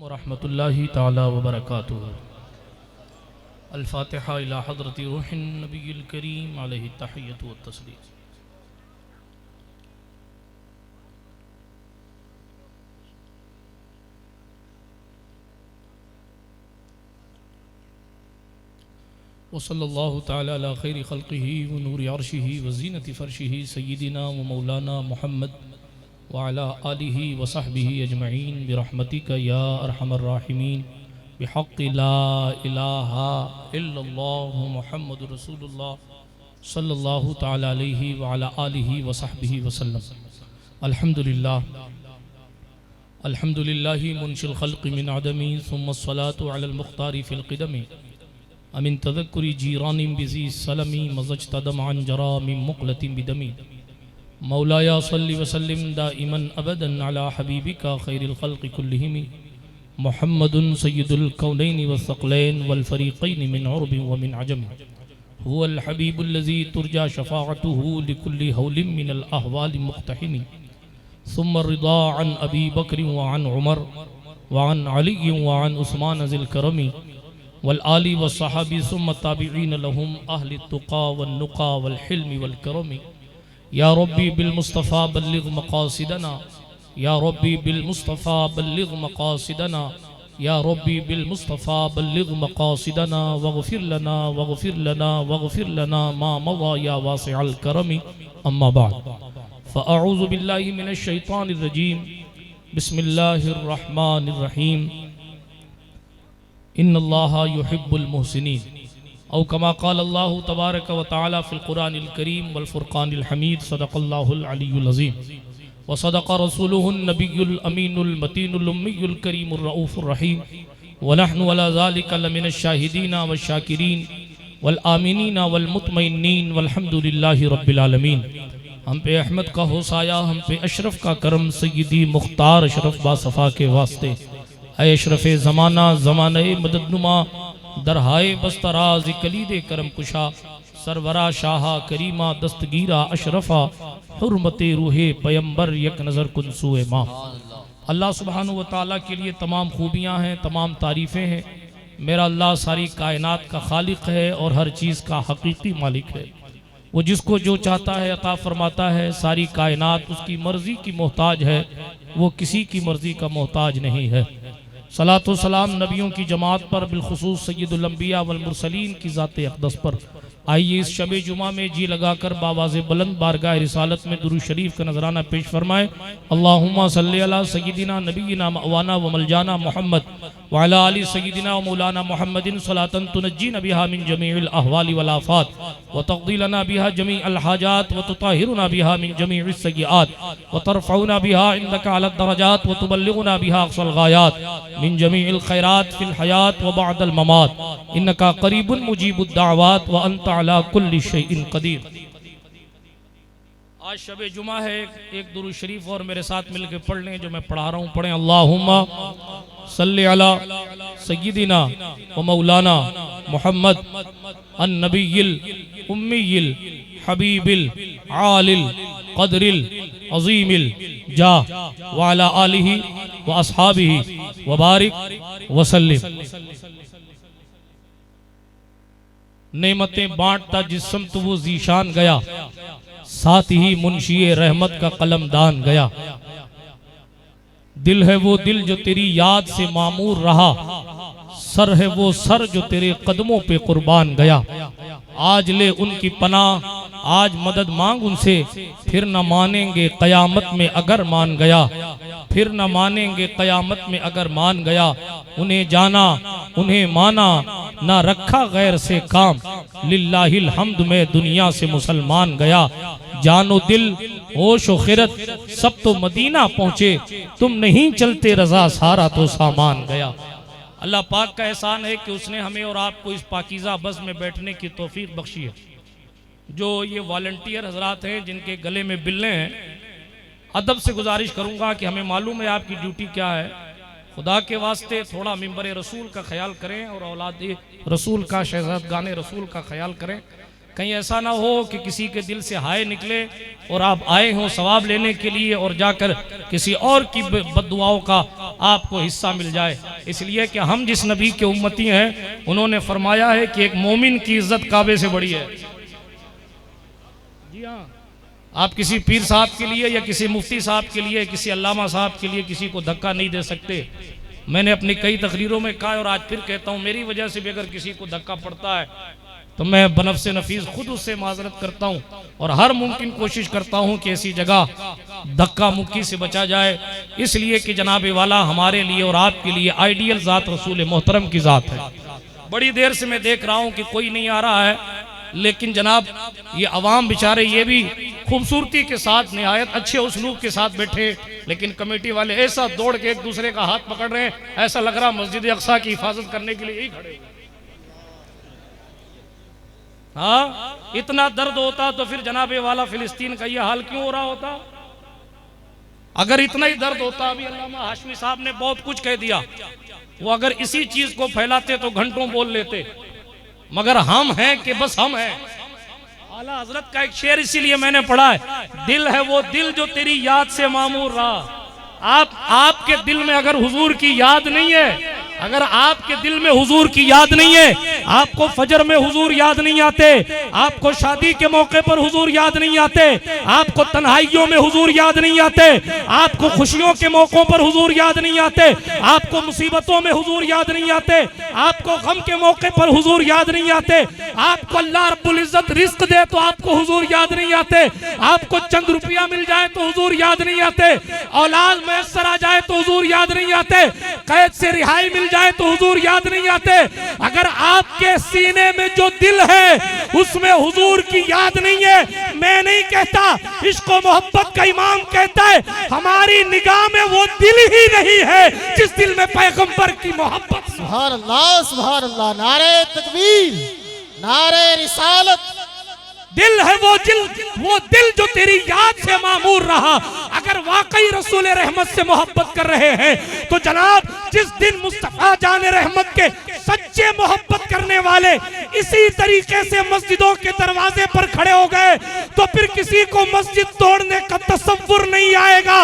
वरहमतुल्लाहि ताला वबरकातुहू। अल-फातिहा इला हज़रति रूहिन नबिय्यिल करीम अलैहि तहिय्यतु व तस्लीम। व सल्लल्लाहु ताला अला खैरि खल्क़िही व नूरि अर्शिही व ज़ीनति फ़र्शिही सय्यिदिना व मौलाना मुहम्मद व अला आलिही व सहबिही अजमईन बिरहमतिका या अरहमर राहिमीन बिहक़्क़ि ला इलाहा इल्लल्लाहु मुहम्मदुर रसूलुल्लाह सल्लल्लाहु ताला अलैहि व अला आलिही व सहबिही वसल्लम। अल्हम्दुलिल्लाहि मुनशिल ख़ल्क़ि मिन अदमी सुम्मा अस्सलातु अलल मुख्तारि फिल क़िदमी अमिन तज़क्कुरि जीरानिम बिज़ी सलमी मज़ज्तदम अन जरा मिन मुक़लतिन बिदमी। मौलाया सल्लि व सल्लिम दाइमन अबदन अला हबीबिका खैरिल ख़ल्क़ि कुल्लिहिम मुहम्मदुन सय्यिदुल कौनैनि व सक़लैन वल फ़रीक़ैनि मिन उर्बिन व मिन अजम। हुवल हबीबुल्लज़ी तुरजा शफ़ाअतुहु लिकुल्लि हौलिन मिनल अहवालि मुक़्तहिम। सुम्मा रिदा अन अबी बकर व अन उमर व अन अली व अन उस्मान ज़िल करमी वल आलि व सहाबी सुम्मा ताबिईन लहुम अहलि तुक़ा वन नुक़ा वल हिल्मि वल करमी। या रब्बी बिल मुस्तफ़ा बल्लिग़ मक़ासिदना, या रब्बी बिल मुस्तफ़ा बल्लिग़ मक़ासिदना, या रब्बी बिल मुस्तफ़ा बल्लिग़ मक़ासिदना वग़फ़िर लना वग़फ़िर लना मा मज़ा या वासिअल करमी। अम्मा बाद फ़अऊज़ु बिल्लाहि मिनश शैतानिर रजीम। बिस्मिल्लाहिर रहमानिर रहीम। इन्नल्लाहा युहिब्बुल मुहसिनीन औ कमा क़ाल अल्लाहु तबारक व तआला फ़िल क़ुरानिल करीम वल फ़ुरक़ानिल हमीद। सदक़ल्लाहुल अलियुल अज़ीम व सदक़ रसूलुहुन नबियुल अमीनुल मतीनुल उम्मियुल करीमुर रऊफ़ुर रहीम। व नहनु अला ज़ालिका लमिनश शाहिदीना व शाकिरीन वल आमिनीना वल मुतमइन्नीन वल्हम्दुलिल्लाहि रब्बिल आलमीन। हम पे अहमद का होसाया, हम पे अशरफ का करम, सय्यदी मुख्तार अशरफ बासफ़ा के वास्ते। ऐ अशरफ़ ज़माना ज़माने मददनुमा दरहाए बस्तराज कलीद करम कुशा सरवरा शाहा करीमा दस्तगीरा अशरफा हुर्मते रूहे पैगंबर यक नज़र कुनसूए माँ। अल्लाह सुब्हानहू व तआला के लिए तमाम खूबियाँ हैं, तमाम तारीफ़ें हैं। मेरा अल्लाह सारी कायनात का खालिक है और हर चीज़ का हकीकी मालिक है। वो जिसको जो चाहता है अता फरमाता है। सारी कायनात उसकी मर्ज़ी की मोहताज है, वो किसी की मर्ज़ी का मोहताज नहीं है। सलातो सलाम नबियों की जमात पर, बिलखुसूस सय्यदुल अंबिया वल मुरसलीन की ज़ाते अक़दस पर। आइए इस शब जुमा में जी लगाकर बावाज़े बुलंद बारगाह रिसालत में दुरूद शरीफ का नजराना पेश फरमाए। अल्लाहुम्मा सल्लि अला सय्यिदिना नबिय्यिना मअवाना व मलजाना मुहम्मद व अला आलि सय्यिदिना व मौलाना मुहम्मदिन सलातन तुनज्जीना बिहा मिन जमीइल अहवालि वल आफ़ात व तक़दी लना बिहा जमीअल हाजात व तुताहिरुना बिहा मिन जमीइस सय्यिआत व तरफ़उना बिहा इंदका अला दरजात व तुबल्लिगुना बिहा अक़सल गायात मिन जमीइल खैरात फिल हयात व बअदल ममात इन्नका क़रीबुन मुजीबुद दाअवात व अंत अला कुल्लि शैइन क़दीर। आज शब जुमा है। एक दुरूद शरीफ और मेरे साथ मिलकर पढ़ लें जो मैं पढ़ा रहा हूँ। पढ़ें अल्लाहुम्मा सल्लि अला सय्यिदिना व मौलाना मुहम्मद अन नबिय्यिल उम्मिय्यिल हबीबिल आलिल क़द्रिल अज़ीमिल जा व अला आलिही व अस्हाबिही व बारिक व सल्लिम। नेमतें बांटता जिस्म तो वो जीशान गया, साथ ही मुंशिए रहमत का कलम दान गया। दिल है वो दिल जो तेरी याद से मामूर रहा, सर है वो सर जो तेरे कदमों पे कुर्बान गया। आज ले उनकी पनाह, आज मदद मांग उनसे, फिर न मानेंगे कयामत में अगर मान गया, फिर न मानेंगे कयामत में अगर मान गया। उन्हें जाना उन्हें माना, ना रखा गैर से काम, लिल्लाहिल हम्द में दुनिया से मुसलमान गया। जानो दिल होश व खिरत सब तो मदीना पहुँचे, तुम नहीं चलते रजा सारा तो सामान गया। अल्लाह पाक का एहसान है कि उसने हमें और आपको इस पाकीज़ा बस में बैठने की तौफीक बख्शी है। जो ये वॉलंटियर हजरात हैं जिनके गले में बिल्ले हैं, अदब से गुजारिश करूँगा कि हमें मालूम है आपकी ड्यूटी क्या है, खुदा के वास्ते थोड़ा मिंबर रसूल का ख्याल करें और औलाद रसूल का, शहज़ादगान रसूल का ख्याल करें। कहीं ऐसा ना हो कि किसी के दिल से हाय निकले और आप आए हों सवाब लेने के लिए और जाकर किसी और की बद्दुआओं का आपको हिस्सा मिल जाए। इसलिए कि हम जिस नबी के उम्मती हैं उन्होंने फरमाया है कि एक मोमिन की इज्जत काबे से बड़ी है। जी हाँ, आप किसी पीर साहब के लिए या किसी मुफ्ती साहब के लिए, किसी अल्लामा साहब के लिए किसी को धक्का नहीं दे सकते। मैंने अपनी कई तकरीरों में कहा और आज फिर कहता हूँ, मेरी वजह से भी अगर किसी को धक्का पड़ता है तो मैं बनफ्से नफीस खुद उससे माजरत करता हूँ और हर मुमकिन कोशिश करता हूँ कि ऐसी जगह धक्का मुक्की से बचा जाए। इसलिए कि जनाब वाला हमारे लिए और आपके लिए आइडियल ज़ात रसूल मोहतरम की ज़ात है। बड़ी देर से मैं देख रहा हूँ कि कोई नहीं आ रहा है, लेकिन जनाब ये अवाम बेचारे ये भी खूबसूरती के साथ निहायत अच्छे उसलूब के साथ बैठे, लेकिन कमेटी वाले ऐसा दौड़ के एक दूसरे का हाथ पकड़ रहे हैं, ऐसा लग रहा मस्जिद अक्सा की हिफाजत करने के लिए ही खड़े। हाँ, इतना दर्द होता तो फिर जनाबे वाला फिलिस्तीन का ये हाल क्यों हो रहा होता? अगर इतना ही दर्द होता, अभी अल्लामा हाशमी साहब ने बहुत कुछ कह दिया, वो अगर इसी चीज को फैलाते तो घंटों बोल लेते, मगर हम हैं कि बस हम हैं। आला हजरत का एक शेर इसीलिए मैंने पढ़ा है, दिल है वो दिल जो तेरी याद से मामूर रहा। आपके दिल में अगर हुजूर की याद नहीं है, अगर आपके दिल में हुजूर की याद नहीं है, आपको फजर में हुजूर याद नहीं आते, आपको शादी के मौके पर हुजूर याद नहीं आते, आपको तन्हाइयों में हुजूर याद नहीं आते, आपको खुशियों के मौकों पर हुजूर याद नहीं आते, आपको मुसीबतों में हुजूर याद नहीं आते, आपको गम के मौके पर हुजूर याद नहीं आते, आपको अल्लाह रब्बुल इज्जत रिस्क दे तो आपको हुजूर याद नहीं आते, आपको चंद रुपया मिल जाए तो हुजूर याद नहीं आते, औलाद मैसर आ जाए तो हुजूर याद नहीं आते, कैद से रिहाई मिल जाए तो हुजूर याद नहीं आते। अगर आपके सीने में जो दिल है उसमें हुजूर की याद नहीं है, मैं नहीं कहता, इश्क और मोहब्बत का इमाम कहता है, हमारी निगाह में वो दिल ही नहीं है जिस दिल में पैगंबर की मोहब्बत। सुभान अल्लाह, नारे तकबीर, नारे रिसालत। दिल है वो दिल जो तेरी याद से मामूर रहा। अगर वाकई रसूल रहमत से मोहब्बत कर रहे हैं तो जनाब जिस दिन मुस्तफा जान रहमत के सच्चे मोहब्बत करने वाले इसी तरीके से मस्जिदों के दरवाजे पर खड़े हो गए तो फिर किसी को मस्जिद तोड़ने का तसव्वुर नहीं आएगा।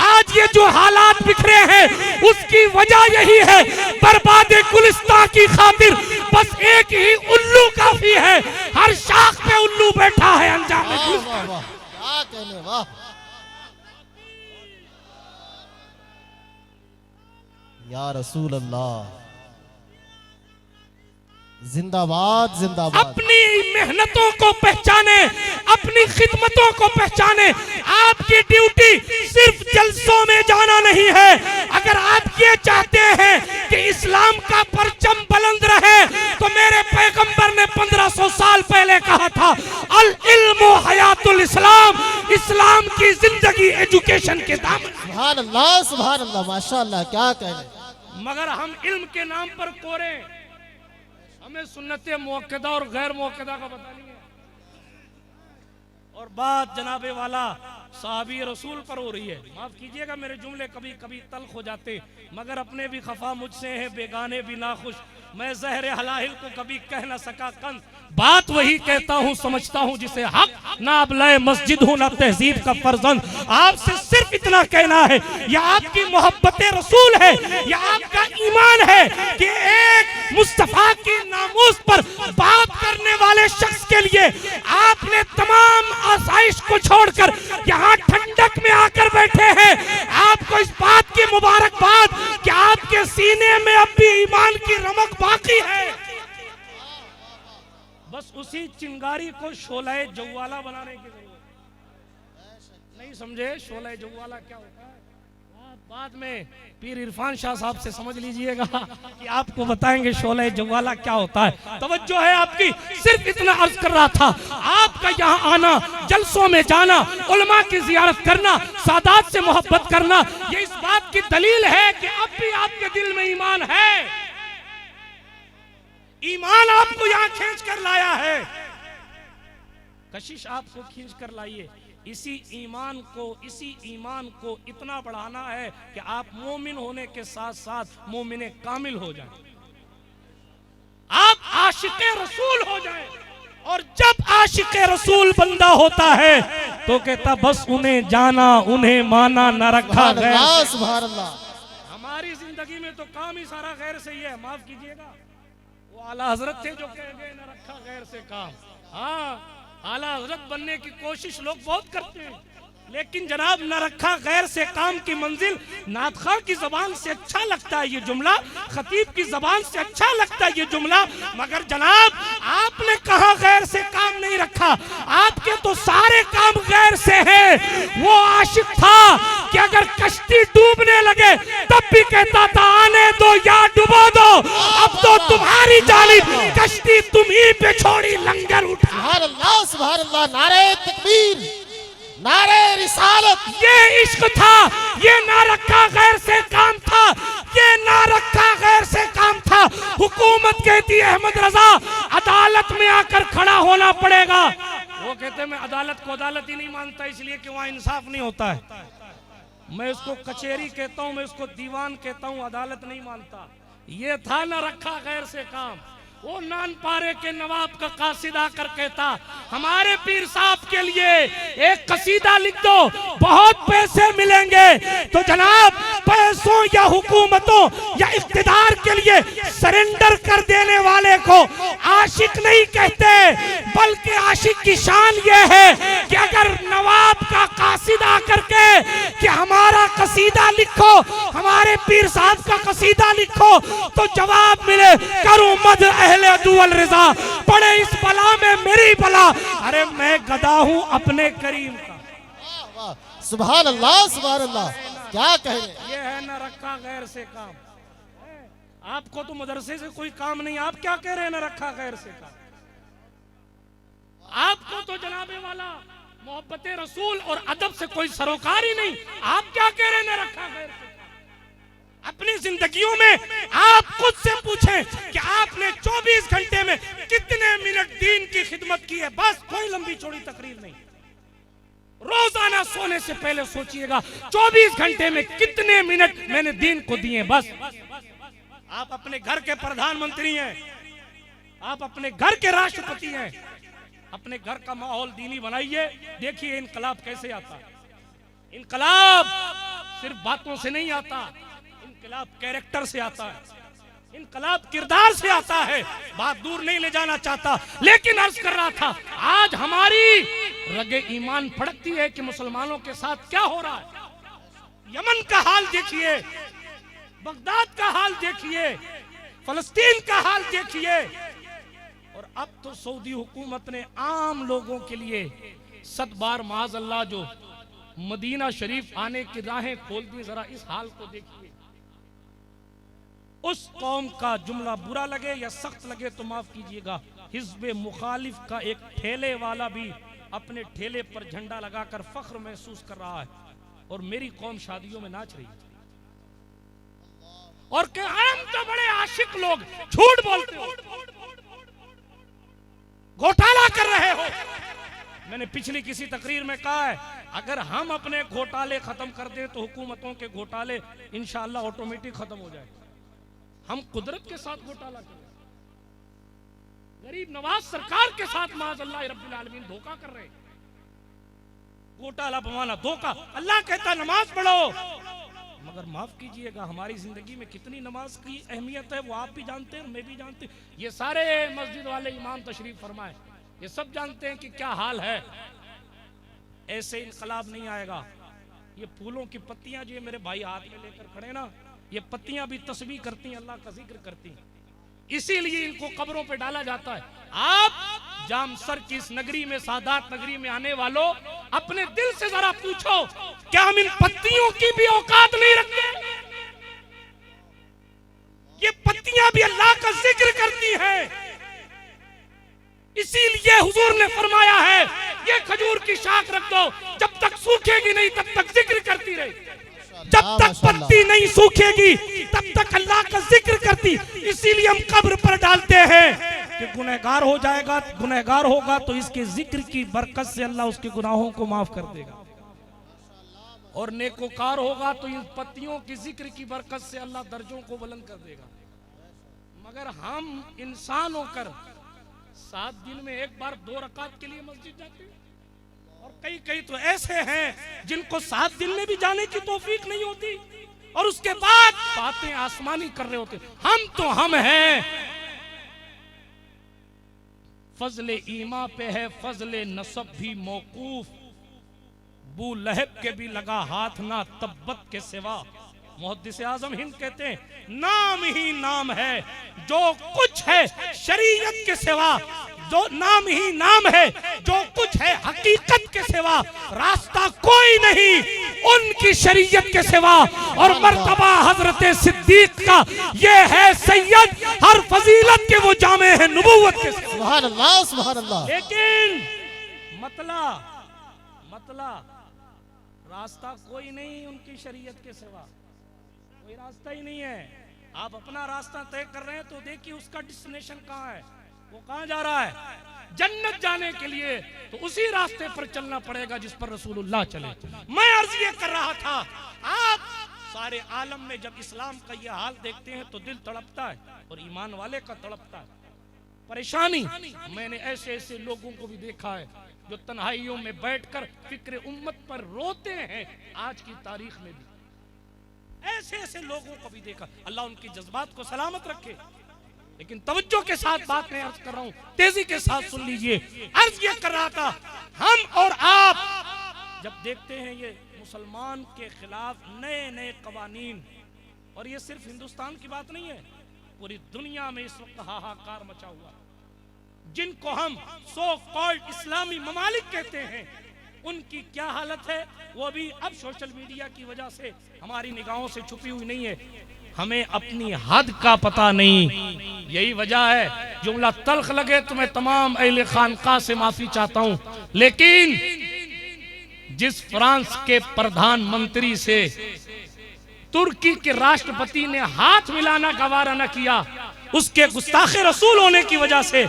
आज ये जो हालात बिखरे हैं उसकी वजह यही है, बर्बादे गुलिस्तान की खातिर बस एक ही उल्लू काफी है। हर शाख पे उल्लू बैठा है अंजाम में। क्या कहने, वाह। या रसूल अल्लाह, जिंदाबाद जिंदाबाद। अपनी मेहनतों को पहचाने, अपनी खिदमतों को पहचाने। आपकी ड्यूटी सिर्फ जलसों में जाना नहीं है। अगर आप ये चाहते हैं कि इस्लाम का परचम बुलंद रहे तो मेरे पैगंबर ने 1500 साल पहले कहा था, अल इल्मु हयातुल इस्लाम, इस्लाम की जिंदगी एजुकेशन के दामन। सुभान अल्लाह, माशाअल्लाह, क्या कहने। मगर हम इल्म के नाम पर कोरे, हमें सुन्नत मुअक्कदा और गैर मुअक्कदा का पता नहीं है। और बात जनाबे वाला साहबी रसूल पर हो रही है। माफ कीजिएगा मेरे जुमले कभी कभी तल्ख हो जाते, मगर अपने भी खफा मुझसे हैं, बेगाने भी नाखुश। मैं जहर हलाहिल को कभी कह ना सका कंस, बात वही कहता हूँ समझता हूँ जिसे हक, ना अबलाए मस्जिद हूँ ना तहजीब का फर्जंद। आपसे सिर्फ इतना कहना है, या आपकी मोहब्बत रसूल है या आपका ईमान है कि एक मुस्तफा की नामूस पर बात करने वाले शख्स के लिए आपने तमाम आसाइश को छोड़कर यहाँ ठंडक में आकर बैठे हैं। आपको इस बात की मुबारकबाद कि आपके सीने में अब भी ईमान की रमक बाकी है। बस उसी चिंगारी को शोले जवाला बनाने की जरूरत। नहीं समझे शोले जवाला क्या होता है? बाद में पीर इरफान शाह साहब से समझ लीजिएगा कि आपको बताएंगे शोले जवाला क्या होता है। तवज्जो है आपकी, सिर्फ इतना अर्ज कर रहा था, आपका यहाँ आना, जलसों में जाना, उलमा की जियारत करना, सादात से मोहब्बत करना, ये इस बात की दलील है कि अब भी आपके दिल में ईमान है। ईमान आपको यहाँ खींच कर लाया है, कशिश आपको खींच कर लाइए। इसी ईमान को इतना बढ़ाना है कि आप मोमिन होने के साथ साथ मोमिन कामिल हो जाएं, आप आशिक़े रसूल हो जाएं। और जब आशिक रसूल बंदा होता है तो कहता बस उन्हें जाना उन्हें माना न रखा गैर से। सुभान अल्लाह। हमारी जिंदगी में तो काम ही सारा गैर से ही है, माफ कीजिएगा। वो आला हजरत थे जो कह गए न रखा गैर से काम। हाँ, आला हजरत बनने की कोशिश लोग बहुत करते हैं, लेकिन जनाब न रखा गैर से काम की मंजिल नात खां की जबान से अच्छा लगता है ये जुमला, खतीब की जबान से अच्छा लगता है ये जुमला, मगर जनाब आपने कहा गैर से काम नहीं रखा, आपके तो सारे काम गैर से हैं। वो आशिक था कि अगर कश्ती डूबने लगे तब भी कहता था आने दो या डुबो दो, अब तो तुम्हारी जानिब कश्ती तुम ही पे छोड़ी लंगर उठा। सुभान अल्लाह, सुभान अल्लाह। नारे तकबीर, नारे रिसालत। ये इश्क था, ये ना रखा गैर से काम था, ये ना रखा गैर से काम था। हुकूमत कहती है अहमद रजा अदालत में आकर खड़ा होना पड़ेगा, वो कहते मैं अदालत को अदालत ही नहीं मानता इसलिए कि वहां इंसाफ नहीं होता है। मैं इसको कचहरी कहता हूं, मैं इसको दीवान कहता हूं, अदालत नहीं मानता। ये था ना रखा गैर से काम। वो नानपारे के नवाब का कासिद आकर कहता हमारे पीर साहब के लिए एक कसीदा लिख दो, बहुत पैसे मिलेंगे। तो जनाब पैसों या हुकूमतों या इख्तिदार के लिए सरेंडर कर देने वाले को आशिक नहीं कहते, बल्कि आशिक की शान ये है कि अगर नवाब का कासिद आकर के कि हमारा कसीदा लिखो, हमारे पीर साहब का कसीदा लिखो, तो जवाब मिले करूं मद दुअल रिजा, पड़े इस बला में मेरी बला, अरे मैं गदा हूं अपने करीम का। सुभान अल्लाह, सुभान अल्लाह। क्या कह रहे? ये है ना रखा गैर से काम। आपको तो मदरसे से कोई काम नहीं, आप क्या कह रहे हैं ना रखा गैर से काम। आपको तो जनाबे वाला मोहब्बत रसूल और अदब से कोई सरोकार ही नहीं, आप क्या कह रहे हैं ना रखा गैर से। अपनी जिंदगियों में आप खुद से पूछें कि आपने 24 घंटे में कितने मिनट दीन की खिदमत की है। बस कोई लंबी चौड़ी तकरीर नहीं, रोजाना सोने से पहले सोचिएगा 24 घंटे में कितने मिनट मैंने दीन को दिए। बस आप अपने घर के प्रधानमंत्री हैं, आप अपने घर के राष्ट्रपति हैं, अपने घर का माहौल दीनी बनाइए। देखिए इनकलाब कैसे आता है। इनकलाब सिर्फ बातों से नहीं आता, इनकलाब कैरेक्टर से आता है, इनकलाब किरदार से आता है। बात दूर नहीं ले जाना चाहता, लेकिन अर्ज कर रहा था आज हमारी रगे ईमान फड़कती है कि मुसलमानों के साथ क्या हो रहा है। यमन का हाल देखिए, बगदाद का हाल देखिए, फलस्तीन का हाल देखिए, और अब तो सऊदी हुकूमत ने आम लोगों के लिए 7 बार माज़ अल्लाह जो मदीना शरीफ आने की राहें खोल दी। जरा इस हाल को देखिए। उस कौम का जुमला बुरा लगे या सख्त लगे तो माफ कीजिएगा, हिज़्ब मुखालिफ का एक ठेले वाला भी अपने ठेले पर झंडा लगाकर फख्र महसूस कर रहा है, और मेरी कौम शादियों में नाच रही है। और कि हम तो बड़े आशिक लोग, झूठ बोलते हो, घोटाला कर रहे हो। मैंने पिछली किसी तकरीर में कहा है अगर हम अपने घोटाले खत्म कर दें तो हुकूमतों के घोटाले इंशाअल्लाह ऑटोमेटिक खत्म हो जाए। हम कुदरत के साथ घोटाला कर रहे हैं, गरीब नवाज सरकार के साथ माज़अल्लाह रब्बिल आलमीन धोखा कर रहे हैं। घोटाला बवाना धोखा। अल्लाह कहता नमाज पढ़ो, मगर माफ कीजिएगा हमारी जिंदगी में कितनी नमाज की अहमियत है वो आप भी जानते हैं, मैं भी जानते हैं, ये सारे मस्जिद वाले इमाम तशरीफ फरमाए, ये सब जानते हैं कि क्या हाल है। ऐसे इनकलाब नहीं आएगा। ये फूलों की पत्तियां जो मेरे भाई हाथ में लेकर खड़े ना, ये पत्तियां भी तस्बीह करती हैं, अल्लाह का जिक्र करती हैं, इसीलिए इनको कब्रों पे डाला जाता है। आप जामसर की इस नगरी में, सादात नगरी में आने वालों, अपने दिल से जरा पूछो क्या हम इन पत्तियों की भी औकात नहीं रखते? ये पत्तियां भी अल्लाह का जिक्र करती हैं, इसीलिए हुजूर ने फरमाया है ये खजूर की शाख रख दो, जब तक सूखेगी नहीं तब तक जिक्र करती रही, जब तक पत्ती नहीं सूखेगी तब तक अल्लाह का जिक्र करती। इसीलिए हम कब्र पर डालते हैं कि गुनहगार हो जाएगा, गुनहगार होगा तो इसके जिक्र की बरकत से अल्लाह उसके गुनाहों को माफ कर देगा, और नेकोकार होगा तो इन पत्तियों की जिक्र की बरकत से अल्लाह दर्जों को बुलंद कर देगा। मगर हम इंसान होकर 7 दिन में एक बार 2 रकात के लिए मस्जिद जाते हैं, और कई कई तो ऐसे हैं जिनको 7 दिन में भी जाने की तौफीक नहीं होती, और उसके बाद बातें आसमानी कर रहे होते। हम तो हम हैं। फजले ईमा पे है फजले नसब भी मौकूफ, बू लहब के भी लगा हाथ ना तब्बत के सिवा। मुहद्दिस आजम हिंद कहते हैं नाम ही नाम है जो कुछ है शरीयत के सिवा, जो नाम ही नाम है जो कुछ है हकीकत के सिवा, रास्ता कोई नहीं उनकी शरीयत के सिवा। और मर्तबा हजरत सिद्दीक का ये है सैयद, हर फजीलत के वो जामे है नबूवत के सिवा। सुभान अल्लाह सुभान अल्लाह। लेकिन मतला रास्ता कोई नहीं उनकी शरीयत के सिवा, कोई रास्ता ही नहीं है। आप अपना रास्ता तय कर रहे हैं तो देखिए उसका डेस्टिनेशन कहाँ है, वो कहाँ जा रहा है। जन्नत जाने के लिए तो उसी रास्ते पर चलना पड़ेगा जिस पर रसूलुल्लाह चले। मैं अर्ज ये कर रहा था, आप सारे आलम में जब इस्लाम का ये हाल देखते हैं तो दिल तड़पता है, और ईमान वाले का तड़पता है। परेशानी मैंने ऐसे ऐसे लोगों को भी देखा है जो तन्हाइयों में बैठकर फिक्र उम्मत पर रोते हैं। आज की तारीख में भी ऐसे ऐसे लोगों को भी देखा। अल्लाह उनकी जज्बात को सलामत रखे। लेकिन तवज्जो के साथ बात मैं अर्ज कर रहा हूं, तेजी के साथ सुन लीजिए। अर्ज ये कर रहा था, हम और आप जब देखते हैं ये मुसलमान के खिलाफ नए नए कवानीन, और ये सिर्फ हिंदुस्तान की बात नहीं है, पूरी दुनिया में इस वक्त हाहाकार मचा हुआ। जिनको हम सो कॉल्ड इस्लामी ममालिक कहते हैं, उनकी क्या हालत है वो भी अब सोशल मीडिया की वजह से हमारी निगाहों से छुपी हुई नहीं है। हमें अपनी हद का पता नहीं, यही वजह है। जुमला तल्ख लगे तो मैं तमाम अहले खानका से माफी चाहता हूं, लेकिन जिस फ्रांस के प्रधानमंत्री से तुर्की के राष्ट्रपति ने हाथ मिलाना गवारा न किया, उसके गुस्ताखे रसूल होने की वजह से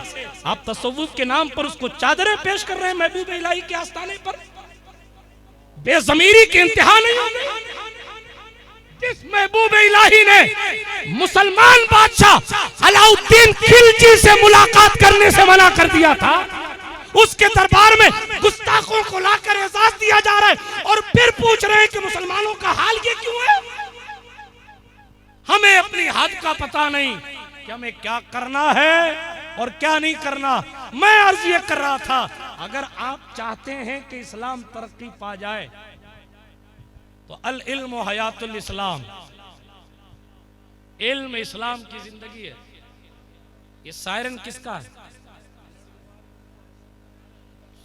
आप तसव्वुफ के नाम पर उसको चादरें पेश कर रहे हैं महबूब इलाही के आस्थाने पर। बेज़मीरी की इंतहा नहीं हो गई। जिस महबूब इलाही ने मुसलमान बादशाह अलाउद्दीन खिलजी से मुलाकात करने से मना कर दिया था, उसके दरबार में गुस्ताखों को लाकर एजाज दिया जा रहा है, और फिर पूछ रहे हैं कि मुसलमानों का हाल ये क्यों है। हमें अपनी हद का पता नहीं कि हमें क्या करना है और क्या नहीं करना। मैं अर्ज ये कर रहा था, अगर आप चाहते हैं कि इस्लाम तरक्की पा जाए तो अल इल्म हयातुल इस्लाम, इल्म इस्लाम की जिंदगी है। ये सायरन किसका है?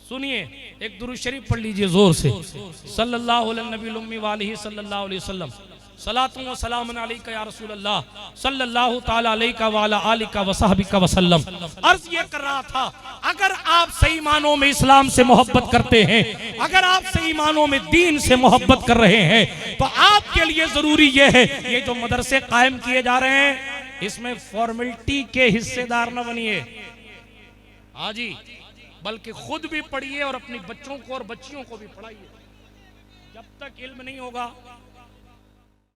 सुनिए, एक दुरूद शरीफ पढ़ लीजिए जोर से। सल्लल्लाहु अलैहि वसल्लम, सलातु व सलामुन अलैका या रसूलल्लाह, सल्लल्लाहु ताला अलैका व अला आलिका व सहबिका वसल्लम। अर्ज ये कर रहा था, अगर आप सही मानों में इस्लाम से मोहब्बत करते हैं, अगर आप सही मानों में दीन से मोहब्बत कर रहे हैं, तो आपके लिए जरूरी ये है, ये जो मदरसे कायम किए जा रहे हैं, इसमें फॉर्मेलिटी के हिस्सेदार न बनिए। हाँ जी, बल्कि खुद भी पढ़िए और अपने बच्चों को और बच्चियों को भी पढ़ाइए। जब तक इल्म नहीं होगा